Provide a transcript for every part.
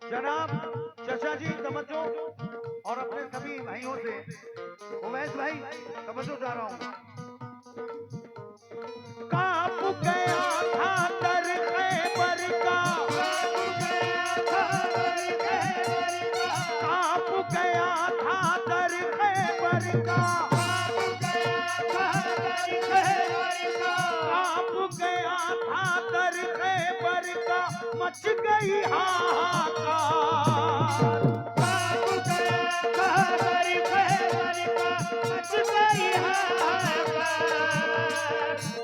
जनाब चचा जी तवज्जो और अपने सभी भाइयों से उवैस भाई तवज्जो जा रहा हूँ। कांप गया था दर खैबर का, कांप गया था दर खैबर का, कांप गया था दर खैबर का, मच गई हाहाकार।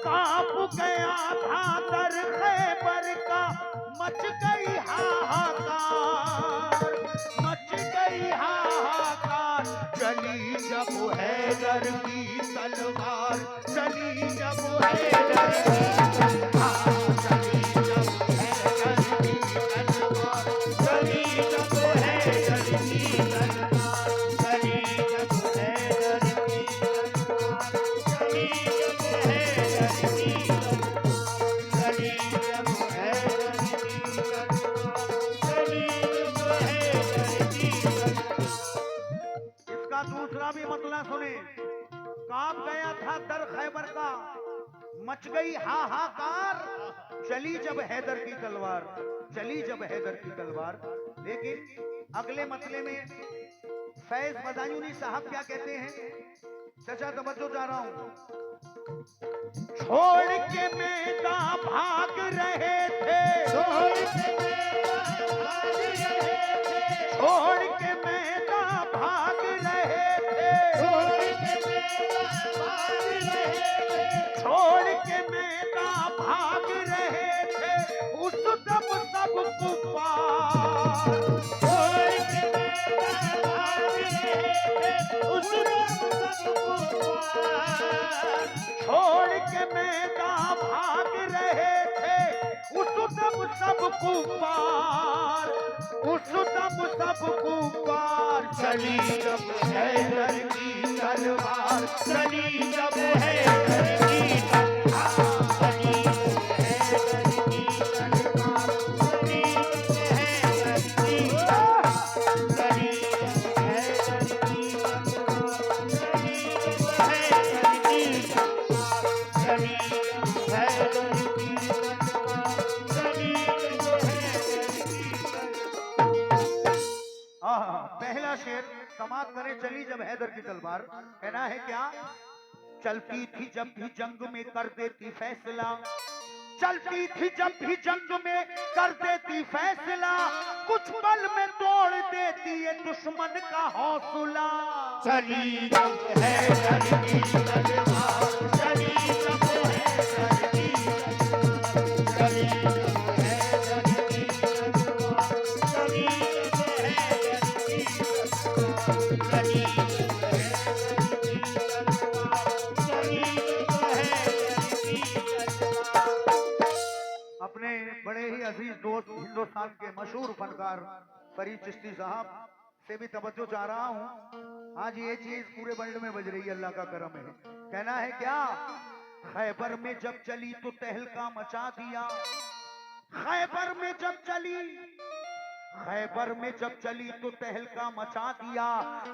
कांप गया था दर खैबर का, मच गई हाहाकार, मच गई हाहाकार। चली जब हैदर की तलवार, चली जब हैदर की तलवार, चली जब हैदर की तलवार, चली जब हैदर की तलवार, चली जब हैदर की तलवार, चली जब हैदर की तलवार, चली जब हैदर की तलवार, चली जब हैदर की तलवार। इसका दूसरा भी मतलब सुने। कांप गया था दर खैबर का, मच गई हाहाकार, चली जब हैदर की तलवार, चली जब हैदर की तलवार। लेकिन अगले मतले में फैज बदायूनी साहब क्या कहते हैं, चचा तवज्जो जा रहा हूं। छोड़ के मैदान भाग रहे थे, छोड़ के मैदान भाग रहे थे, छोड़ के मैदान भाग रहे थे, छोड़ के मैदान भाग रहे थे, छोड़ के मैदान भाग रहे थे, उस दम सब कुफार। छोड़ के मैदान भाग रहे थे, उस दम सब कुफार। छोड़ के मैदान भाग रहे थे, उस दम सब कुफार, उस दम सब कुफार। चली जब हैदर की तलवार, चली जब हैदर की तलवार, चली जब हैदर की तलवार, चली जब हैदर की तलवार, चली जब हैदर की तलवार, चली जब हैदर की तलवार, चली जब हैदर की तलवार, चली जब हैदर की तलवार। पहला शेर समाप्त करें। चली जब हैदर की तलवार, कहना है क्या। चलती थी जब भी जंग में कर देती फैसला, चलती थी जब भी जंग में कर देती फैसला, कुछ पल में तोड़ देती है दुश्मन का हौसला। चली जब हैदर की तलवार, चली जब हैदर की तलवार, चली जब हैदर की तलवार, चली जब हैदर की तलवार, चली जब हैदर की तलवार, चली जब हैदर की तलवार। अपने बड़े ही अजीज दोस्त हिंदुस्तान के मशहूर फनकार फरीद चिश्ती साहब से भी तवज्जो चाह रहा हूँ। आज ये चीज पूरे वर्ल्ड में बज रही है, अल्लाह का करम है। कहना है क्या। खैबर में जब चली तो तहलका मचा दिया, खैबर में जब चली, खैबर में जब चली तो तहलका मचा दिया,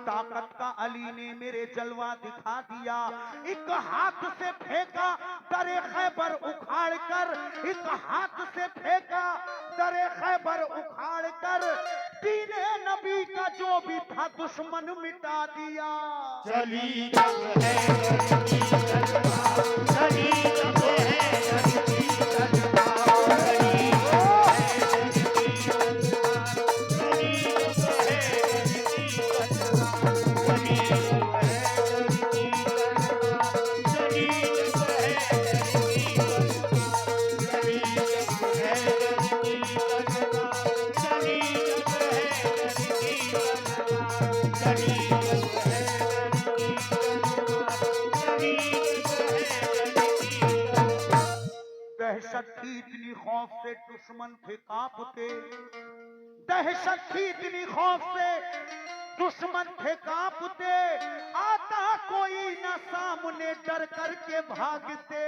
ताकत का अली ने मेरे जलवा दिखा दिया। एक हाथ से फेंका दरे खैबर उखाड़ कर, एक हाथ से फेंका दरे खैबर उखाड़ कर, दीने नबी का जो भी था दुश्मन मिटा दिया। चली जब हैदर की तलवार, चली जब हैदर की तलवार, चली दहशत थी इतनी खौफ से दुश्मन थे कांपते, दहशत थी इतनी खौफ से दुश्मन थे कांपते, आता कोई न सामने डर करके भागते।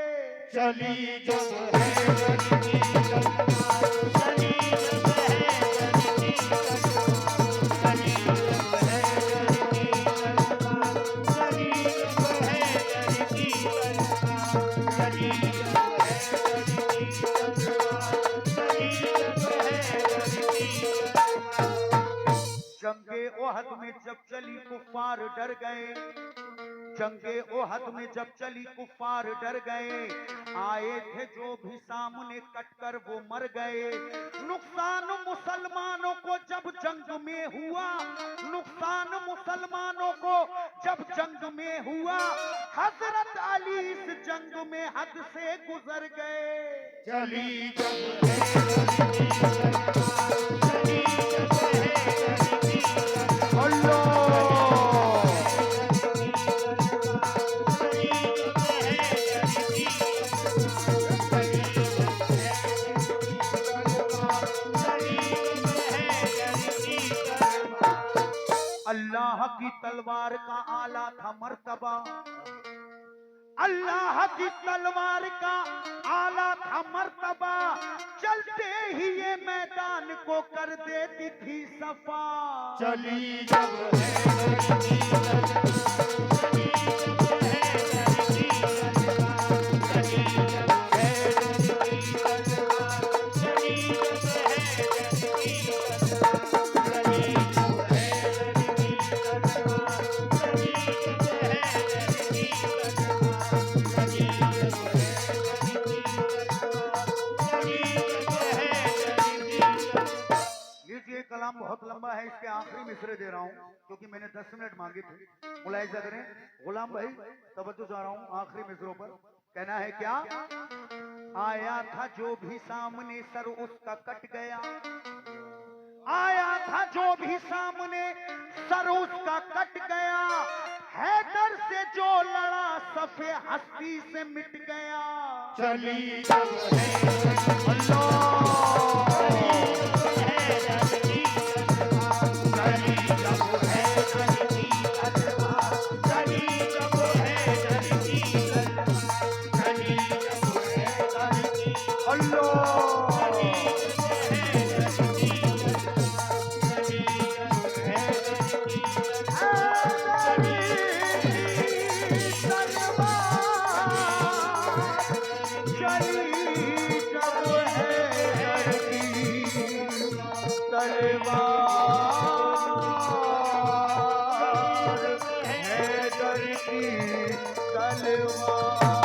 चली जब हैदर की तलवार, चली जब हैदर की तलवार, चली जब हैदर की तलवार, चली जब हैदर की तलवार, चली जब हैदर की तलवार, चली जब हैदर की तलवार। जंगे ओहद में जब चली कुफ्फार डर गए। जंगे ओहद में जब चली कुफ्फार डर गए। आए थे जो भी सामने कटकर वो मर गए। नुकसान मुसलमानों को जब जंग में हुआ, नुकसान मुसलमानों को जब जंग में हुआ, हजरत अली इस जंग में हद से गुजर गए। चली जब हैदर की तलवार, चली जब हैदर की तलवार, अल्लाह अल्लाह की तलवार का आला था मर्तबा। अल्लाह की तलवार का आला था मर्तबा। चलते ही ये मैदान को कर देती थी सफा। चली जब हैदर की तलवार, चली जब हैदर की तलवार, चली जब हैदर की तलवार, चली जब हैदर की तलवार, चली जब हैदर की तलवार, चली जब हैदर की तलवार, चली जब हैदर की तलवार, चली जब हैदर की तलवार। लीजिए, कलाम बहुत लंबा है, इसके आखिरी मिसरे दे रहा हूँ क्योंकि मैंने 10 मिनट मांगे थे। मुलाहिजा करें गुलाम भाई, तवज्जो चाह रहा हूँ आखिरी मिसरों पर। कहना है क्या? आया था जो भी सामने सर उसका कट गया। आया था जो भी सामने सर उसका कट गया। हैदर से जो लड़ा सफे हस्ती से मिट गया। चली जब हैदर की तलवार, चली जब हैदर की तलवार, चली जब हैदर की तलवार, चली जब हैदर की तलवार, चली जब हैदर की तलवार, चली जब हैदर की तलवार, तलवार हैदर की तलवार।